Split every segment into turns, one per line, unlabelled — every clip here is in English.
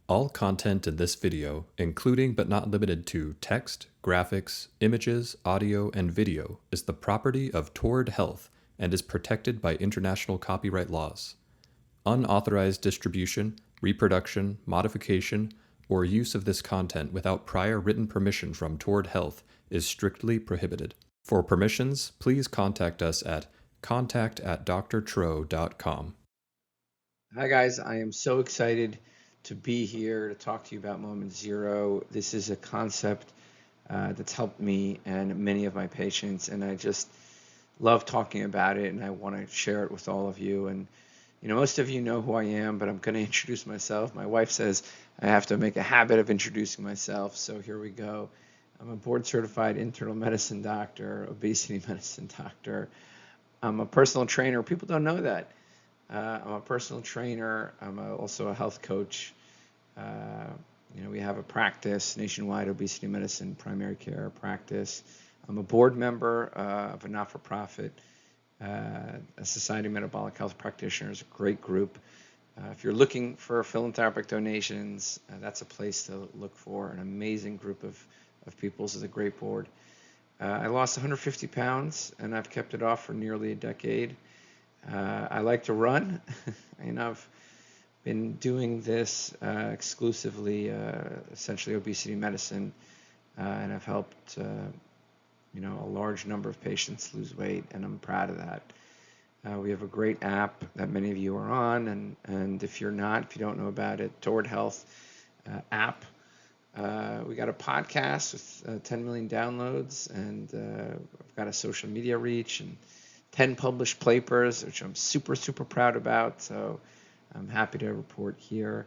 All content in this video, including but not limited to text, graphics, images, audio, and video, is the property of Toward Health and is protected by international copyright laws. Unauthorized distribution, reproduction, modification, or use of this content without prior written permission from Toward Health is strictly prohibited. For permissions, please contact us at contact@drtro.com.
Hi guys, I am so excited to be here to talk to you about Moment Zero. This is a concept that's helped me and many of my patients, and I just love talking about it, and I want to share it with all of you. And most of you know who I am, but I'm going to introduce myself. My wife says I have to make a habit of introducing myself, so here we go. I'm a board-certified internal medicine doctor, obesity medicine doctor. I'm a personal trainer. People don't know that. I'm a personal trainer. I'm also a health coach. We have a practice, nationwide obesity medicine primary care practice. I'm a board member of a not-for-profit, a Society of Metabolic Health Practitioners, a great group. If you're looking for philanthropic donations, that's a place to look for. An amazing group of people. This is a great board. I lost 150 pounds, and I've kept it off for nearly a decade. I like to run, and I've been doing this exclusively, essentially obesity medicine, and I've helped a large number of patients lose weight, and I'm proud of that. We have a great app that many of you are on, and if you don't know about it, Toward Health app. We got a podcast with 10 million downloads, and I've got a social media reach and 10 published papers, which I'm super, super proud about. So I'm happy to report here.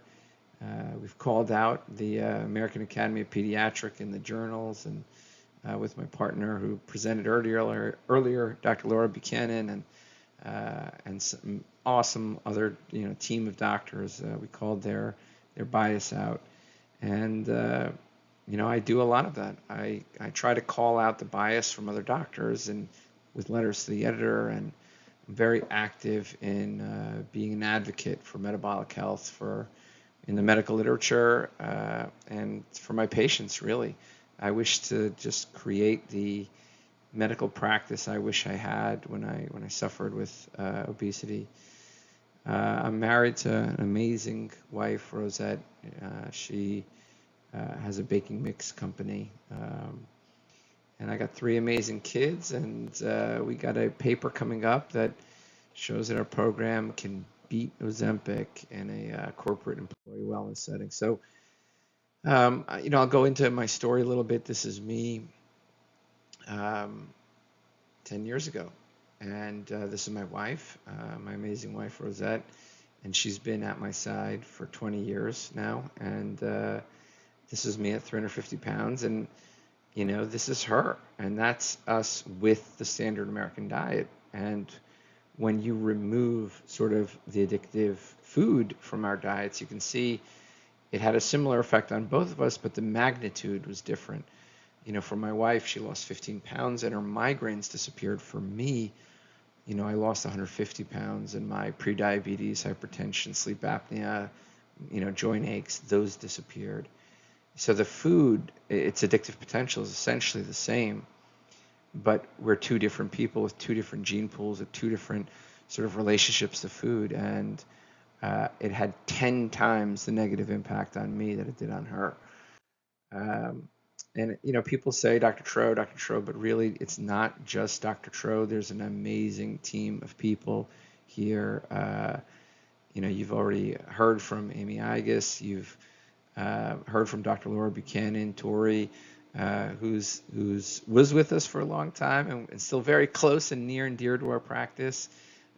We've called out the American Academy of Pediatrics in the journals, and with my partner who presented earlier, Dr. Laura Buchanan, and some awesome other team of doctors. We called their bias out, and I do a lot of that. I try to call out the bias from other doctors and with letters to the editor, and I'm very active in being an advocate for metabolic health in the medical literature and for my patients, really. I wish to just create the medical practice I wish I had when I suffered with obesity. I'm married to an amazing wife, Rosette. She has a baking mix company. And I got 3 amazing kids, and we got a paper coming up that shows that our program can beat Ozempic in a corporate employee wellness setting. So, I'll go into my story a little bit. This is me 10 years ago, and this is my wife, my amazing wife, Rosette, and she's been at my side for 20 years now, and this is me at 350 pounds, and this is her, and that's us with the standard American diet. And when you remove sort of the addictive food from our diets, you can see it had a similar effect on both of us, but the magnitude was different. For my wife, she lost 15 pounds and her migraines disappeared. For me, I lost 150 pounds, and my prediabetes, hypertension, sleep apnea, joint aches, those disappeared. So the food, its addictive potential is essentially the same, but we're 2 different people with 2 different gene pools, with 2 different sort of relationships to food, and it had 10 times the negative impact on me that it did on her. And people say Dr. Tro, but really it's not just Dr. Tro. There's an amazing team of people here. You've already heard from Amy Igus. You've heard from Dr. Laura Buchanan, Tori, who's was with us for a long time and still very close and near and dear to our practice.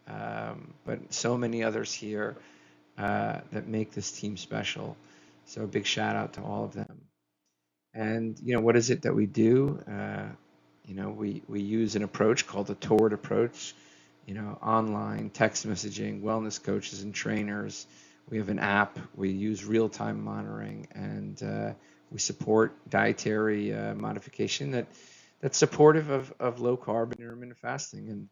But so many others here that make this team special. So a big shout out to all of them. And what is it that we do? We use an approach called the Toward approach. Online text messaging, wellness coaches and trainers. We have an app. We use real-time monitoring, and we support dietary modification that's supportive of low carb and intermittent fasting. And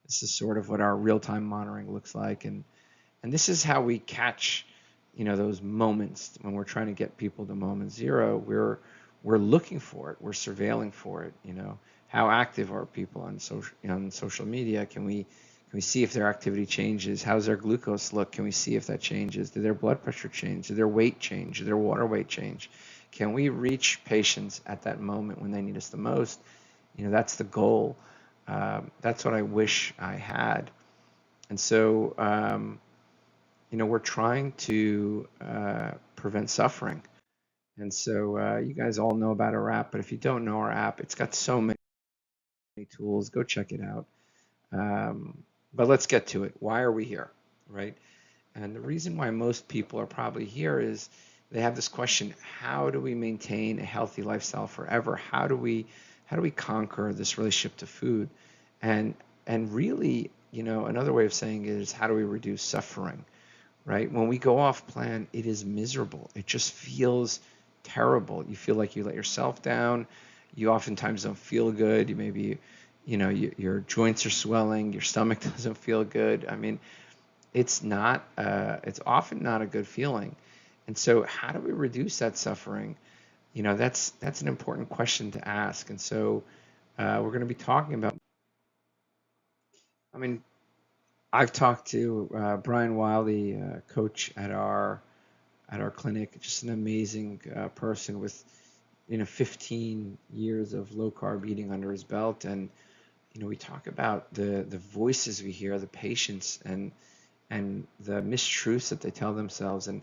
this is sort of what our real-time monitoring looks like. And this is how we catch those moments when we're trying to get people to moment zero, we're looking for it, we're surveilling for it. How active are people on social media? Can we see if their activity changes? How's their glucose look? Can we see if that changes? Did their blood pressure change? Did their weight change? Did their water weight change? Can we reach patients at that moment when they need us the most? That's the goal. That's what I wish I had. And so, we're trying to prevent suffering. And so you guys all know about our app, but if you don't know our app, it's got so many tools. Go check it out. But let's get to it. Why are we here, right? And the reason why most people are probably here is they have this question: how do we maintain a healthy lifestyle forever? How do we conquer this relationship to food? And really, another way of saying it is, how do we reduce suffering, right? When we go off plan, it is miserable. It just feels terrible. You feel like you let yourself down. You oftentimes don't feel good. You maybe, your joints are swelling. Your stomach doesn't feel good. I mean, it's often not a good feeling. And so how do we reduce that suffering? That's an important question to ask. And so we're going to be talking about, I mean, I've talked to Brian Wiley, coach at our clinic, just an amazing person with 15 years of low carb eating under his belt. And we talk about the voices we hear, the patients, and the mistruths that they tell themselves. And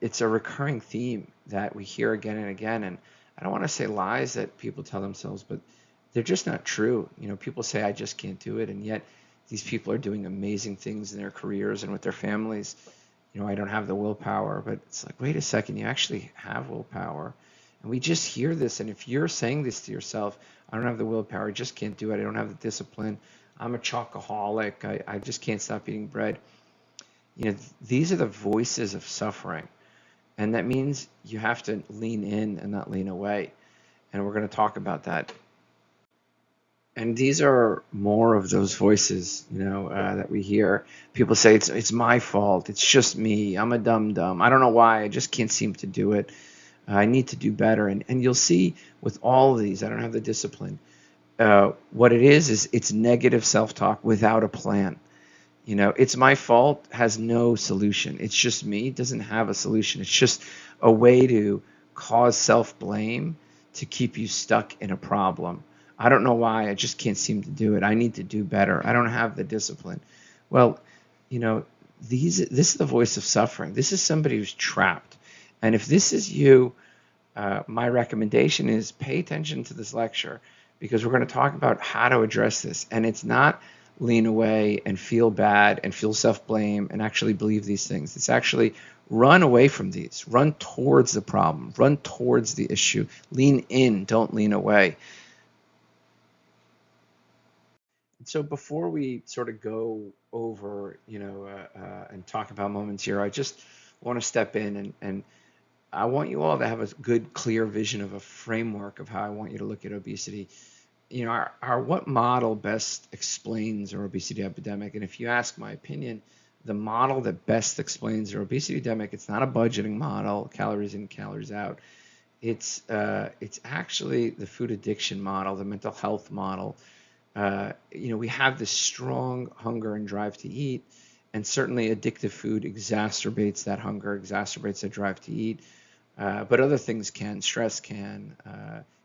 it's a recurring theme that we hear again and again. And I don't want to say lies that people tell themselves, but they're just not true. People say, I just can't do it, and yet these people are doing amazing things in their careers and with their families. I don't have the willpower. But it's like, wait a second, you actually have willpower. And we just hear this. And if you're saying this to yourself, I don't have the willpower, I just can't do it, I don't have the discipline, I'm a chocoholic, I just can't stop eating bread. These are the voices of suffering. And that means you have to lean in and not lean away. And we're going to talk about that. And these are more of those voices, that we hear. People say, it's my fault. It's just me. I'm a dum-dum. I don't know why. I just can't seem to do it. I need to do better. And you'll see with all of these, I don't have the discipline. What it is it's negative self-talk without a plan. It's my fault has no solution. It's just me. It doesn't have a solution. It's just a way to cause self-blame to keep you stuck in a problem. I don't know why. I just can't seem to do it. I need to do better. I don't have the discipline. Well, this is the voice of suffering. This is somebody who's trapped. And if this is you, my recommendation is pay attention to this lecture, because we're going to talk about how to address this. And it's not lean away and feel bad and feel self-blame and actually believe these things. It's actually run away from these. Run towards the problem. Run towards the issue. Lean in. Don't lean away. So before we sort of go over, and talk about Moment Zero, I just want to step in and I want you all to have a good, clear vision of a framework of how I want you to look at obesity. Our what model best explains our obesity epidemic? And if you ask my opinion, the model that best explains our obesity epidemic, it's not a budgeting model, calories in, calories out. It's actually the food addiction model, the mental health model. We have this strong hunger and drive to eat, and certainly addictive food exacerbates that hunger, exacerbates that drive to eat. But other things can, stress can,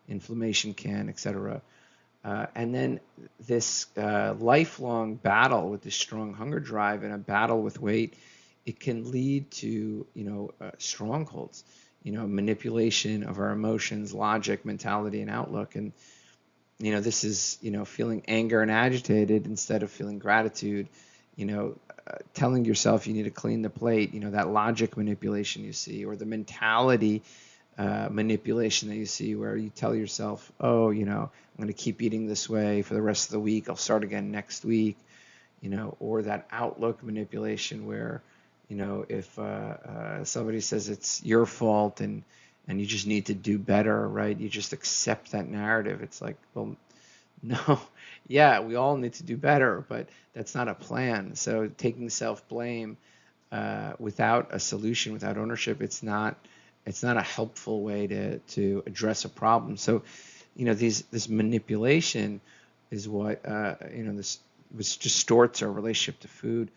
inflammation can, etc. And then this lifelong battle with this strong hunger drive and a battle with weight, it can lead to strongholds, manipulation of our emotions, logic, mentality, and outlook. And this is feeling anger and agitated instead of feeling gratitude. Telling yourself you need to clean the plate. That logic manipulation you see, or the mentality manipulation that you see, where you tell yourself, oh, I'm going to keep eating this way for the rest of the week. I'll start again next week. Or that outlook manipulation where, if somebody says it's your fault and you just need to do better, right? You just accept that narrative. It's like, well, no, yeah, we all need to do better, but that's not a plan. So taking self-blame without a solution, without ownership, it's not a helpful way to address a problem. So, this manipulation is what this which distorts our relationship to food,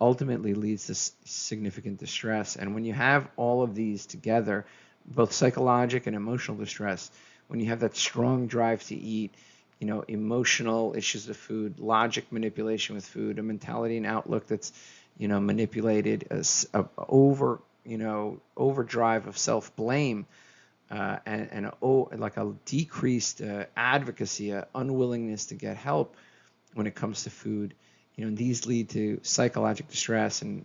ultimately leads to significant distress. And when you have all of these together, both psychological and emotional distress, when you have that strong drive to eat, emotional issues with food, logic manipulation with food, a mentality and outlook that's, manipulated, overdrive of self-blame, like a decreased advocacy, a unwillingness to get help when it comes to food. These lead to psychological distress and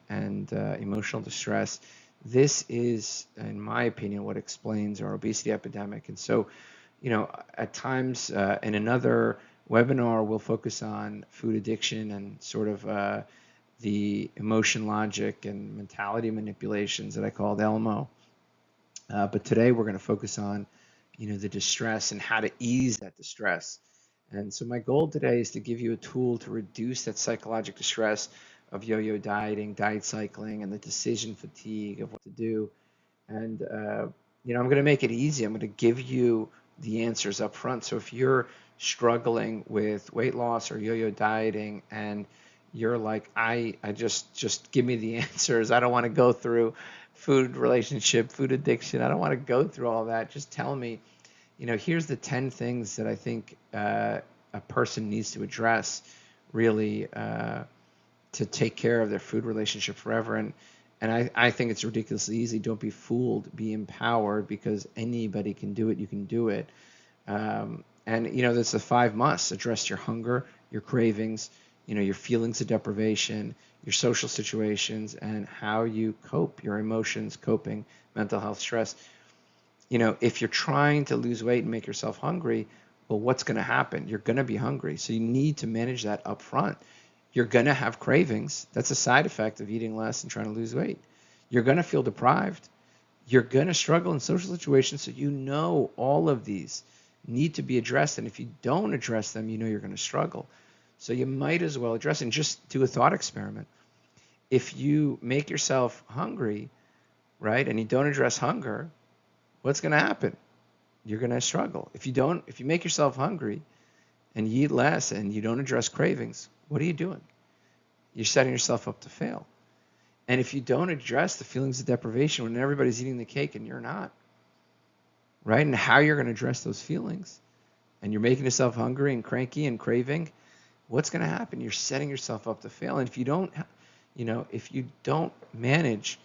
emotional distress. This is, in my opinion, what explains our obesity epidemic. And so, at times in another webinar, we'll focus on food addiction and sort of the emotion, logic, and mentality manipulations that I called ELMO. But today we're going to focus on, the distress and how to ease that distress. And so my goal today is to give you a tool to reduce that psychological distress of yo-yo dieting, diet cycling, and the decision fatigue of what to do. And, I'm going to make it easy. I'm going to give you the answers up front. So if you're struggling with weight loss or yo-yo dieting and you're like, I just give me the answers. I don't want to go through food relationship, food addiction. I don't want to go through all that. Just tell me, here's the 10 things that I think a person needs to address really to take care of their food relationship forever. And I think it's ridiculously easy. Don't be fooled. Be empowered, because anybody can do it. You can do it. And there's the 5 musts. Address your hunger, your cravings, your feelings of deprivation, your social situations, and how you cope, your emotions, coping, mental health, stress. If you're trying to lose weight and make yourself hungry, well, what's going to happen? You're going to be hungry. So you need to manage that up front. You're going to have cravings. That's a side effect of eating less and trying to lose weight. You're going to feel deprived. You're going to struggle in social situations. So all of these need to be addressed. And if you don't address them, you're going to struggle. So you might as well address it and just do a thought experiment. If you make yourself hungry, right, and you don't address hunger, what's going to happen? You're going to struggle. If you make yourself hungry and you eat less and you don't address cravings, what are you doing? You're setting yourself up to fail. And if you don't address the feelings of deprivation when everybody's eating the cake and you're not, right, and how you're going to address those feelings, and you're making yourself hungry and cranky and craving, what's going to happen? You're setting yourself up to fail. And if you don't manage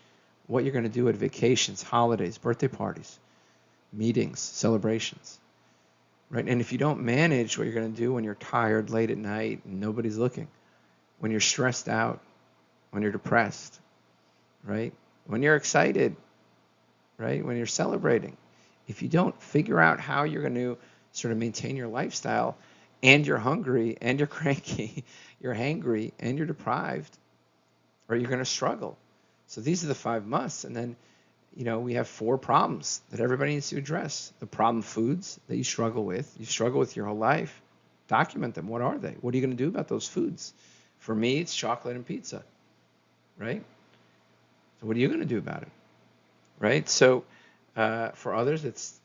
what you're going to do at vacations, holidays, birthday parties, meetings, celebrations, right? And if you don't manage what you're going to do when you're tired late at night and nobody's looking, when you're stressed out, when you're depressed, right? When you're excited, right? When you're celebrating, if you don't figure out how you're going to sort of maintain your lifestyle, and you're hungry and you're cranky, you're hangry and you're deprived, or you're going to struggle. So these are the 5 musts. And then, we have 4 problems that everybody needs to address. The problem foods that you struggle with your whole life. Document them. What are they? What are you going to do about those foods? For me, it's chocolate and pizza, right? So what are you going to do about it, right? So for others, it's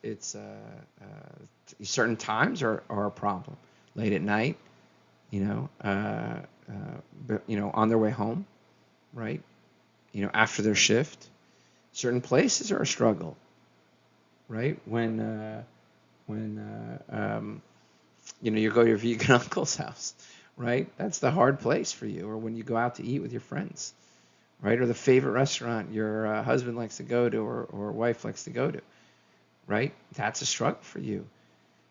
certain times are a problem. Late at night, on their way home, right? After their shift. Certain places are a struggle, right? When you go to your vegan uncle's house, right? That's the hard place for you. Or when you go out to eat with your friends, right? Or the favorite restaurant your husband likes to go to or wife likes to go to, right? That's a struggle for you.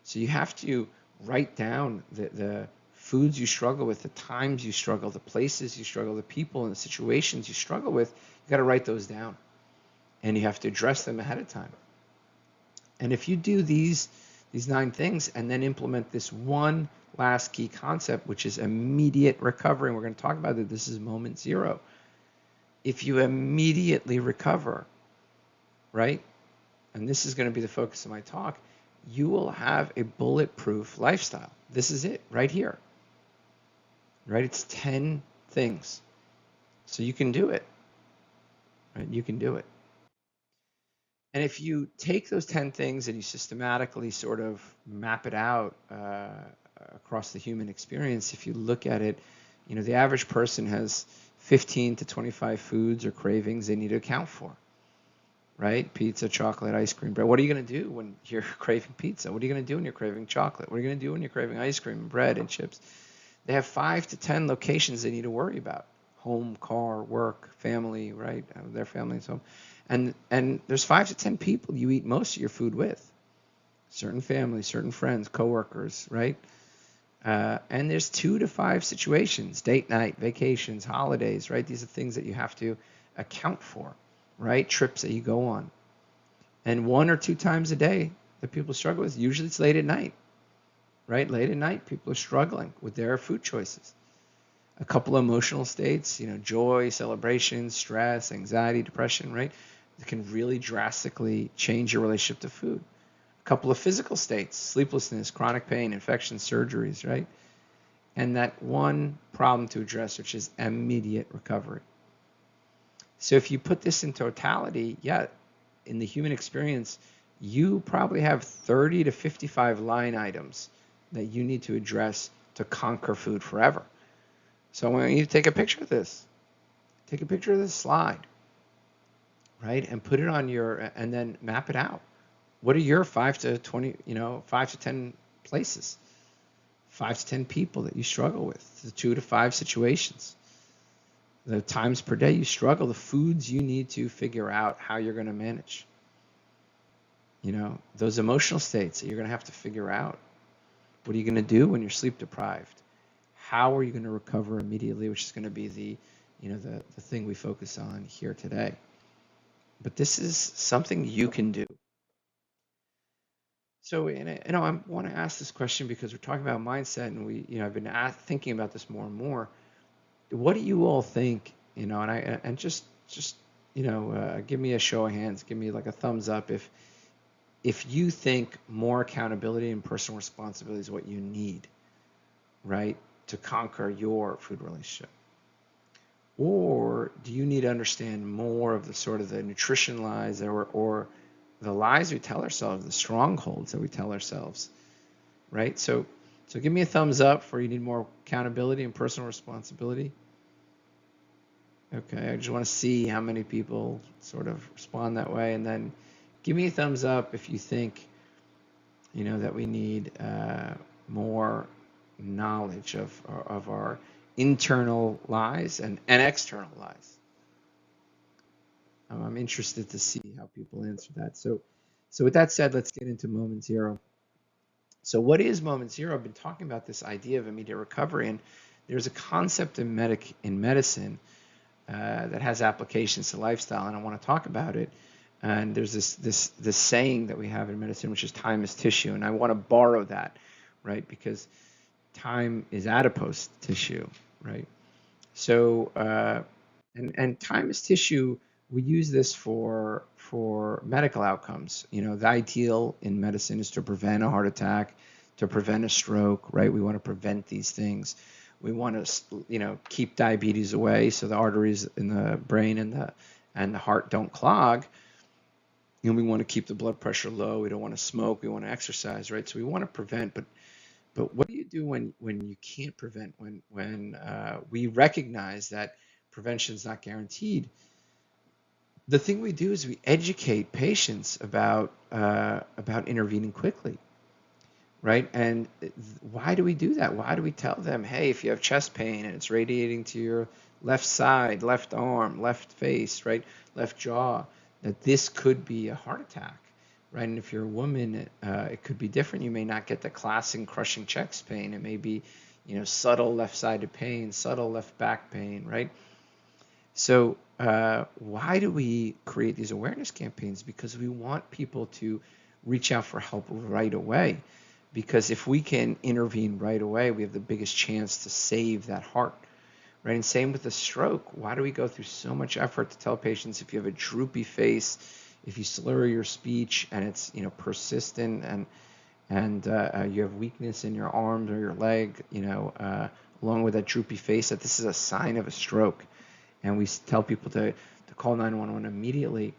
So you have to write down the foods you struggle with, the times you struggle, the places you struggle, the people and the situations you struggle with. You got to write those down, and you have to address them ahead of time. And if you do these 9 things and then implement this one last key concept, which is immediate recovery, and we're going to talk about that. This is moment 0. If you immediately recover, right, and this is going to be the focus of my talk, you will have a bulletproof lifestyle. This is it right here, right? It's 10 things. So you can do it, right? You can do it. And if you take those 10 things and you systematically sort of map it out across the human experience, if you look at it, the average person has 15 to 25 foods or cravings they need to account for, right? Pizza, chocolate, ice cream, bread. What are you going to do when you're craving pizza? What are you going to do when you're craving chocolate? What are you going to do when you're craving ice cream, bread, and chips? They have 5 to 10 locations they need to worry about: home, car, work, family, right? Their family's home. And there's 5 to 10 people you eat most of your food with. Certain families, certain friends, coworkers, right? And there's 2 to 5 situations: date night, vacations, holidays, right? These are things that you have to account for, right? Trips that you go on. And 1 or 2 times a day that people struggle with, usually it's late at night, right? Late at night, people are struggling with their food choices. A couple of emotional states, joy, celebration, stress, anxiety, depression, right? It can really drastically change your relationship to food. A couple of physical states: sleeplessness, chronic pain, infections, surgeries, right? And that one problem to address, which is immediate recovery. So if you put this in totality, yeah, in the human experience, you probably have 30 to 55 line items that you need to address to conquer food forever. So I want you to take a picture of this. Take a picture of this slide, right? And put it on and then map it out. What are your 5 to 20, 5 to 10 places, 5 to 10 people that you struggle with, the 2 to 5 situations, the times per day you struggle, the foods you need to figure out how you're going to manage, those emotional states that you're going to have to figure out. What are you going to do when you're sleep deprived? How are you going to recover immediately, which is going to be the thing we focus on here today. But this is something you can do. So, I want to ask this question because we're talking about mindset, and I've been thinking about this more and more. What do you all think? And just give me a show of hands, give me like a thumbs up if you think more accountability and personal responsibility is what you need, right, to conquer your food relationship. Or do you need to understand more of the sort of the nutrition lies or the lies we tell ourselves, the strongholds that we tell ourselves, right? So give me a thumbs up for you need more accountability and personal responsibility. Okay, I just want to see how many people sort of respond that way, and then give me a thumbs up if you think, that we need more knowledge of our internal lies and external lies. I'm interested to see how people answer that. So with that said, let's get into moment zero. So what is moment zero? I've been talking about this idea of immediate recovery, and there's a concept in medicine that has applications to lifestyle, and I want to talk about it. And there's this saying that we have in medicine, which is time is tissue, and I want to borrow that, right? Because time is adipose tissue, right? So and time is tissue. We use this for medical outcomes. The ideal in medicine is to prevent a heart attack, to prevent a stroke, right? We want to prevent these things. We want to, keep diabetes away so the arteries in the brain and the heart don't clog. We want to keep the blood pressure low. We don't want to smoke. We want to exercise, right? So we want to prevent, but what do you do when you can't prevent? When we recognize that prevention is not guaranteed? The thing we do is we educate patients about intervening quickly, right? And why do we do that? Why do we tell them, hey, if you have chest pain and it's radiating to your left side, left arm, left face, right, left jaw, that this could be a heart attack, right? And if you're a woman, it could be different. You may not get the classic crushing chest pain. It may be, subtle left-sided pain, subtle left back pain, right? So why do we create these awareness campaigns? Because we want people to reach out for help right away. Because if we can intervene right away, we have the biggest chance to save that heart, right? And same with the stroke. Why do we go through so much effort to tell patients if you have a droopy face, if you slur your speech and it's persistent and you have weakness in your arms or your leg, along with that droopy face, that this is a sign of a stroke. And we tell people to call 911 immediately.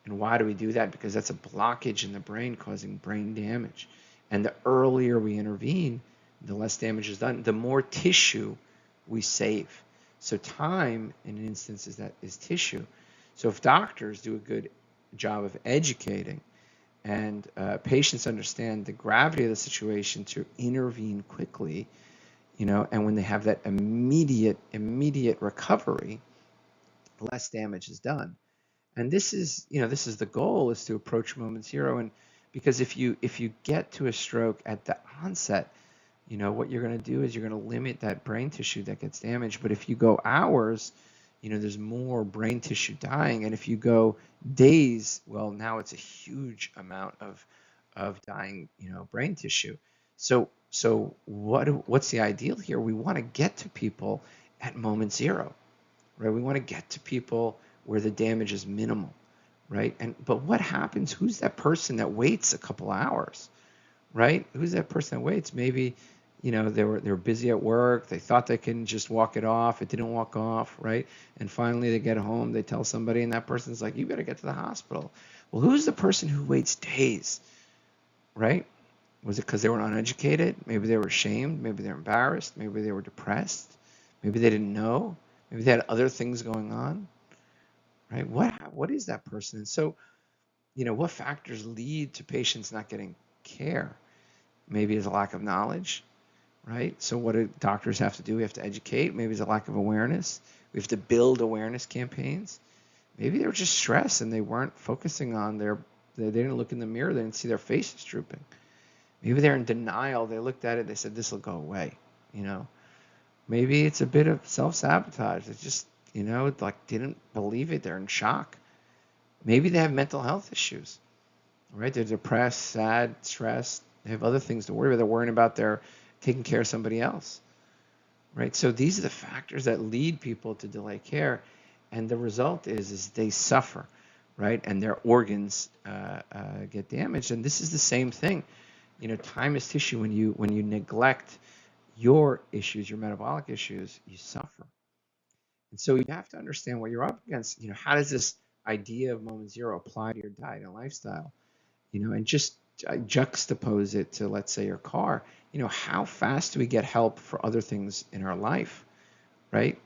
And why do we do that? Because that's a blockage in the brain causing brain damage. And the earlier we intervene, the less damage is done, the more tissue we save. So time, in an instance, is tissue. So if doctors do a good job of educating and patients understand the gravity of the situation to intervene quickly, and when they have that immediate recovery, less damage is done. And this is the goal, is to approach moment zero. And because if you get to a stroke at the onset, what you're going to do is you're going to limit that brain tissue that gets damaged. But if you go hours, there's more brain tissue dying. And if you go days, well, now it's a huge amount of dying, brain tissue. So what's the ideal here? We want to get to people at moment zero, right? We want to get to people where the damage is minimal, right? But what happens? Who's that person that waits a couple hours, right? Who's that person that waits? Maybe, they were busy at work. They thought they can just walk it off. It didn't walk off, right? And finally they get home. They tell somebody, and that person's like, "You better get to the hospital." Well, who's the person who waits days, right? Was it because they were uneducated? Maybe they were ashamed. Maybe they're embarrassed. Maybe they were depressed. Maybe they didn't know. Maybe they had other things going on, right? What is that person? And so, what factors lead to patients not getting care? Maybe it's a lack of knowledge, right? So what do doctors have to do? We have to educate. Maybe it's a lack of awareness. We have to build awareness campaigns. Maybe they were just stressed and they weren't focusing on they didn't look in the mirror. They didn't see their faces drooping. Maybe they're in denial. They looked at it. They said, "This will go away." Maybe it's a bit of self-sabotage. They just, didn't believe it. They're in shock. Maybe they have mental health issues, right? They're depressed, sad, stressed. They have other things to worry about. They're worrying about their taking care of somebody else, right? So these are the factors that lead people to delay care, and the result is they suffer, right? And their organs get damaged. And this is the same thing. Time is tissue. When you neglect your issues, your metabolic issues, you suffer. And so you have to understand what you're up against. How does this idea of moment zero apply to your diet and lifestyle? And just juxtapose it to, let's say, your car. How fast do we get help for other things in our life, right?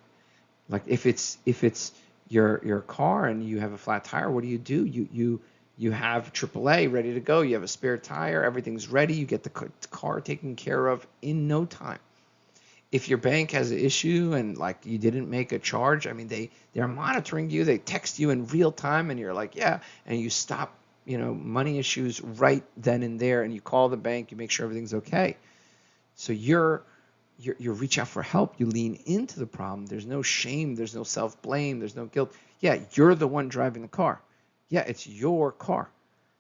Like if it's your car and you have a flat tire, what do? You have AAA ready to go. You have a spare tire. Everything's ready. You get the car taken care of in no time. If your bank has an issue and like you didn't make a charge, I mean, they're monitoring you. They text you in real time, and you're like, yeah, and you stop, money issues right then and there, and you call the bank. You make sure everything's okay. So you reach out for help. You lean into the problem. There's no shame. There's no self-blame. There's no guilt. Yeah, you're the one driving the car. Yeah, it's your car.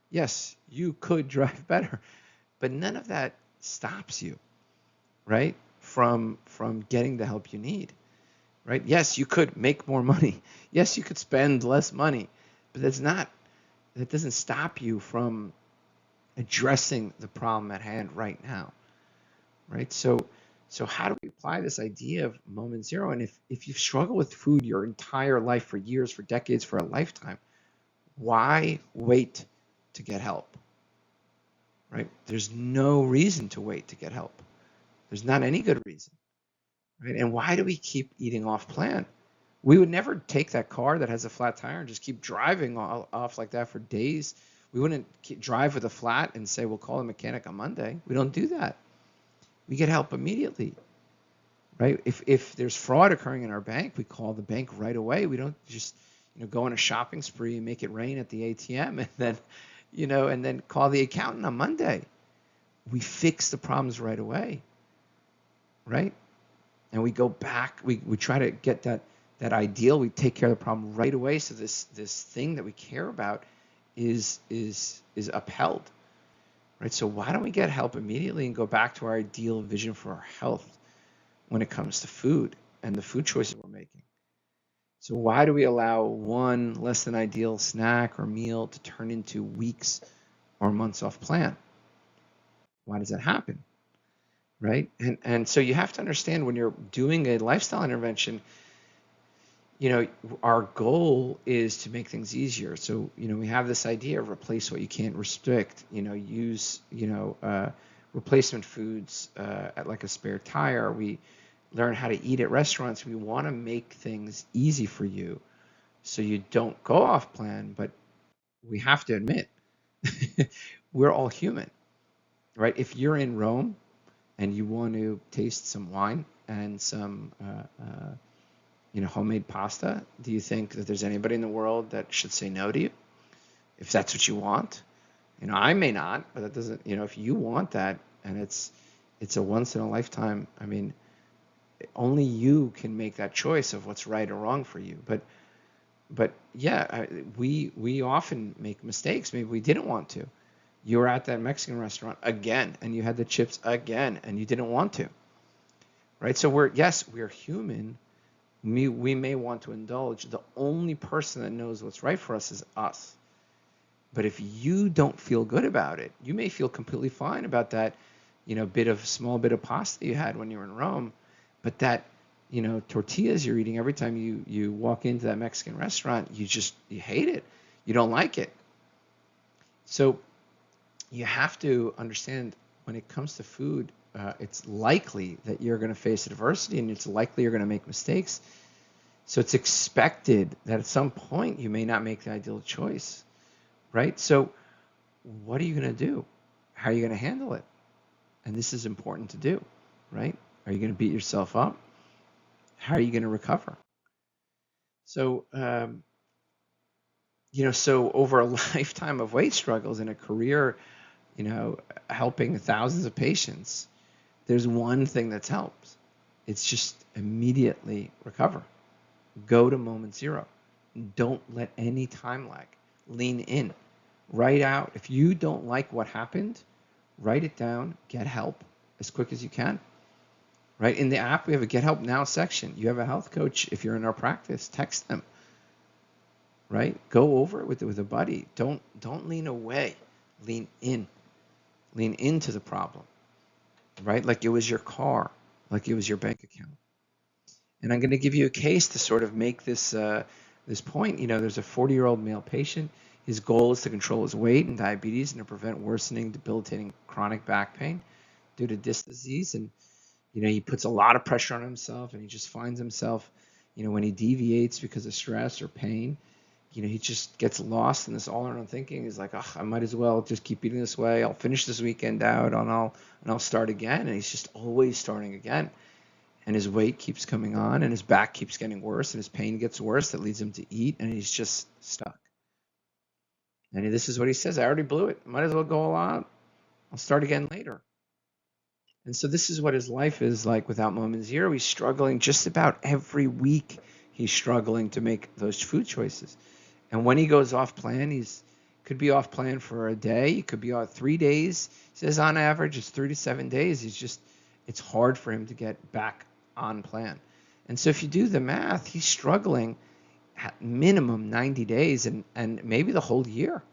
Yes, you could drive better, but none of that stops you, right, from getting the help you need, right? Yes, you could make more money. Yes, you could spend less money, but that doesn't stop you from addressing the problem at hand right now, right? So how do we apply this idea of moment zero? And if you've struggled with food your entire life, for years, for decades, for a lifetime, why wait to get help, right? There's no reason to wait to get help. There's not any good reason, right? And why do we keep eating off plan? We would never take that car that has a flat tire and just keep driving off like that for days. We wouldn't drive with a flat and say, we'll call a mechanic on Monday. We don't do that. We get help immediately, right? If there's fraud occurring in our bank, we call the bank right away. We don't just go on a shopping spree and make it rain at the ATM and then call the accountant on Monday. We fix the problems right away, right? And we go back. We try to get that ideal. We take care of the problem right away. So this thing that we care about is upheld, right? So why don't we get help immediately and go back to our ideal vision for our health when it comes to food and the food choices we're making? So why do we allow one less than ideal snack or meal to turn into weeks or months off plan? Why does that happen, right? And so you have to understand, when you're doing a lifestyle intervention, you know, our goal is to make things easier. So, you know, we have this idea of replace what you can't restrict, you know, use, replacement foods at like a spare tire. We learn how to eat at restaurants. We want to make things easy for you so you don't go off plan, but we have to admit, we're all human, right? If you're in Rome and you want to taste some wine and some homemade pasta, do you think that there's anybody in the world that should say no to you if that's what you want? You know, I may not, but that doesn't, you know, if you want that and it's a once in a lifetime, I mean, only you can make that choice of what's right or wrong for you. But yeah, we often make mistakes. Maybe we didn't want to. You were at that Mexican restaurant again, and you had the chips again, and you didn't want to, right? So we're human. We may want to indulge. The only person that knows what's right for us is us. But if you don't feel good about it, you may feel completely fine about that, you know, small bit of pasta you had when you were in Rome, but that, you know, tortillas you're eating every time you walk into that Mexican restaurant, you hate it. You don't like it. So you have to understand when it comes to food, it's likely that you're going to face adversity and it's likely you're going to make mistakes. So it's expected that at some point you may not make the ideal choice, right? So what are you going to do? How are you going to handle it? And this is important to do, right? Are you going to beat yourself up? How are you going to recover? So, so over a lifetime of weight struggles and a career, you know, helping thousands of patients, there's one thing that's helped. It's just immediately recover. Go to moment zero. Don't let any time lag. Lean in. Write out. If you don't like what happened, write it down. Get help as quick as you can. Right? In the app, we have a Get Help Now section. You have a health coach. If you're in our practice, text them. Right? Go over it with a buddy. Don't lean away. Lean in. Lean into the problem. Right? Like it was your car. Like it was your bank account. And I'm going to give you a case to sort of make this point. You know, there's a 40-year-old male patient. His goal is to control his weight and diabetes and to prevent worsening, debilitating chronic back pain due to disc disease. And you know, he puts a lot of pressure on himself, and he just finds himself, you know, when he deviates because of stress or pain, you know, he just gets lost in this all-around thinking. He's like, oh, I might as well just keep eating this way. I'll finish this weekend out, and I'll start again. And he's just always starting again. And his weight keeps coming on, and his back keeps getting worse, and his pain gets worse. That leads him to eat, and he's just stuck. And this is what he says: I already blew it. Might as well go all out. I'll start again later. And so this is what his life is like without moment zero. He's struggling just about every week. He's struggling to make those food choices. And when he goes off plan, could be off plan for a day. He could be off 3 days. He says on average it's 3 to 7 days. It's hard for him to get back on plan. And so if you do the math, he's struggling at minimum 90 days and maybe the whole year.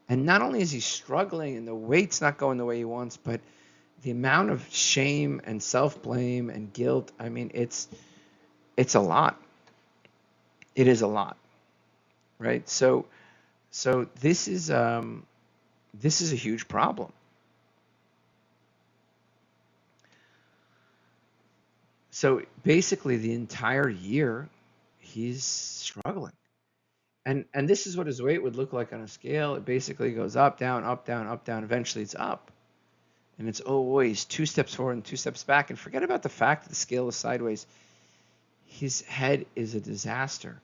And not only is he struggling and the weight's not going the way he wants, but the amount of shame and self-blame and guilt, I mean, it's a lot. It is a lot, right? So this is a huge problem. So basically, the entire year, he's struggling, and this is what his weight would look like on a scale. It basically goes up, down, up, down, up, down. Eventually, it's up. And it's always 2 steps forward and 2 steps back. And forget about the fact that the scale is sideways. His head is a disaster.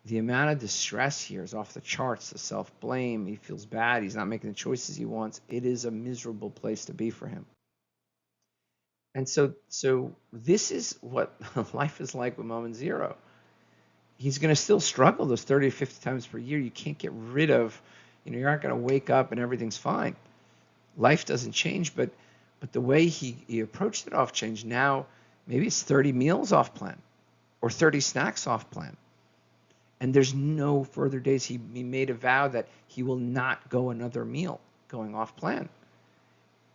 The amount of distress here is off the charts. The self-blame. He feels bad. He's not making the choices he wants. It is a miserable place to be for him. And so this is what life is like with moment zero. He's going to still struggle those 30 to 50 times per year. You can't get rid of, you're not going to wake up and everything's fine. Life doesn't change, but the way he approached it off changed. Now, maybe it's 30 meals off plan or 30 snacks off plan. And there's no further days. He made a vow that he will not go another meal going off plan.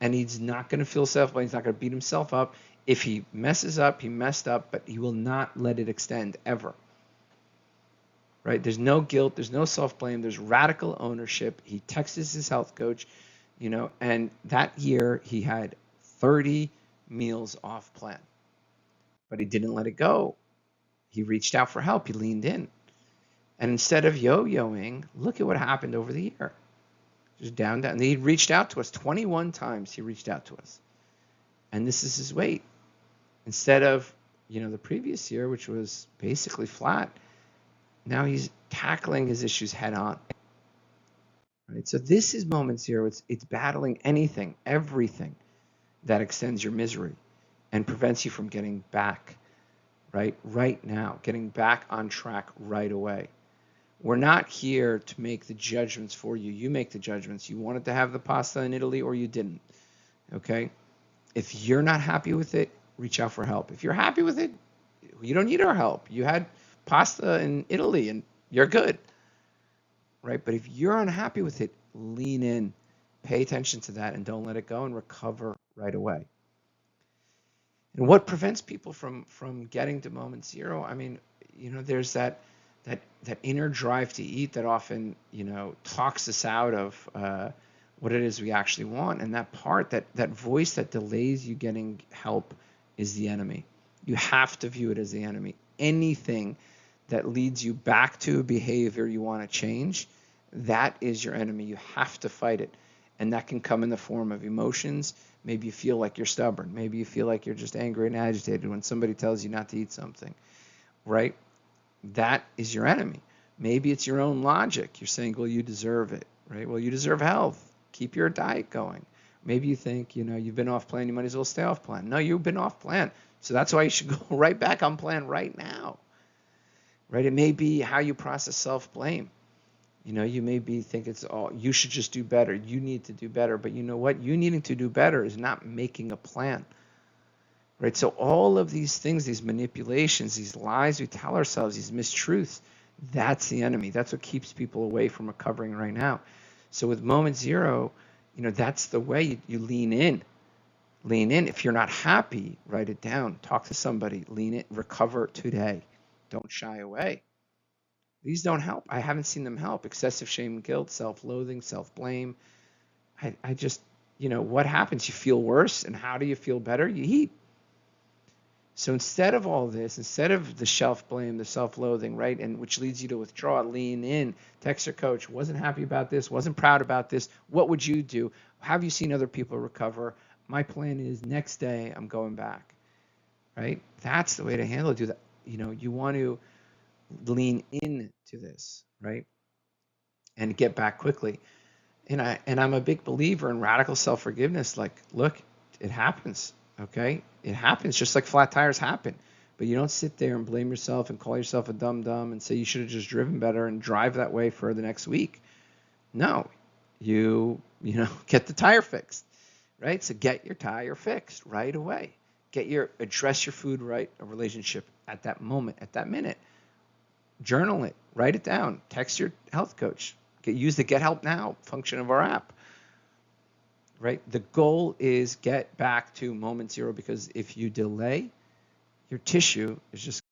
And he's not going to feel self-blame. He's not going to beat himself up. If he messes up, he messed up, but he will not let it extend ever. right? There's no guilt, there's no self-blame, there's radical ownership. He texts his health coach, and that year he had 30 meals off plan, but he didn't let it go. He reached out for help, he leaned in. And instead of yo-yoing, look at what happened over the year. Just down. And he reached out to us 21 times. He reached out to us. And this is his weight. Instead of, the previous year, which was basically flat, now he's tackling his issues head on. Right? So this is moment zero. It's battling anything, everything that extends your misery and prevents you from getting back, right now, getting back on track right away. We're not here to make the judgments for you. You make the judgments. You wanted to have the pasta in Italy or you didn't, okay? If you're not happy with it, reach out for help. If you're happy with it, you don't need our help. You had pasta in Italy and you're good, right? But if you're unhappy with it, lean in, pay attention to that, and don't let it go, and recover right away. And what prevents people from getting to moment zero? I mean, there's that inner drive to eat that often, talks us out of what it is we actually want. And that part, that voice that delays you getting help is the enemy. You have to view it as the enemy. Anything that leads you back to a behavior you want to change, that is your enemy. You have to fight it. And that can come in the form of emotions. Maybe you feel like you're stubborn. Maybe you feel like you're just angry and agitated when somebody tells you not to eat something, right? That is your enemy. Maybe it's your own logic. You're saying, well, you deserve it, right? Well, you deserve health. Keep your diet going. Maybe you think, you've been off plan, you might as well stay off plan. No, you've been off plan. So that's why you should go right back on plan right now, right? It may be how you process self-blame. You may think it's you should just do better. You need to do better. But you know what? You needing to do better is not making a plan. Right? So all of these things, these manipulations, these lies we tell ourselves, these mistruths, that's the enemy. That's what keeps people away from recovering right now. So with moment zero, that's the way you lean in. Lean in. If you're not happy, write it down. Talk to somebody. Lean in. Recover today. Don't shy away. These don't help. I haven't seen them help. Excessive shame and guilt, self-loathing, self-blame. I just, what happens? You feel worse. And how do you feel better? You eat. So instead of all this, instead of the self-blame, the self-loathing, right, and which leads you to withdraw, lean in, text your coach, wasn't happy about this, wasn't proud about this, what would you do? Have you seen other people recover? My plan is next day I'm going back, right? That's the way to handle it. Do that. You want to lean into this, right, and get back quickly. And I'm a big believer in radical self-forgiveness. Like, look, it happens. Okay, it happens just like flat tires happen, but you don't sit there and blame yourself and call yourself a dum-dum and say you should have just driven better and drive that way for the next week. No, you get the tire fixed, right? So get your tire fixed right away. Address your food right, a relationship at that moment, at that minute. Journal it, write it down, text your health coach. Use the Get Help Now function of our app. Right? The goal is get back to moment zero, because if you delay, your tissue is just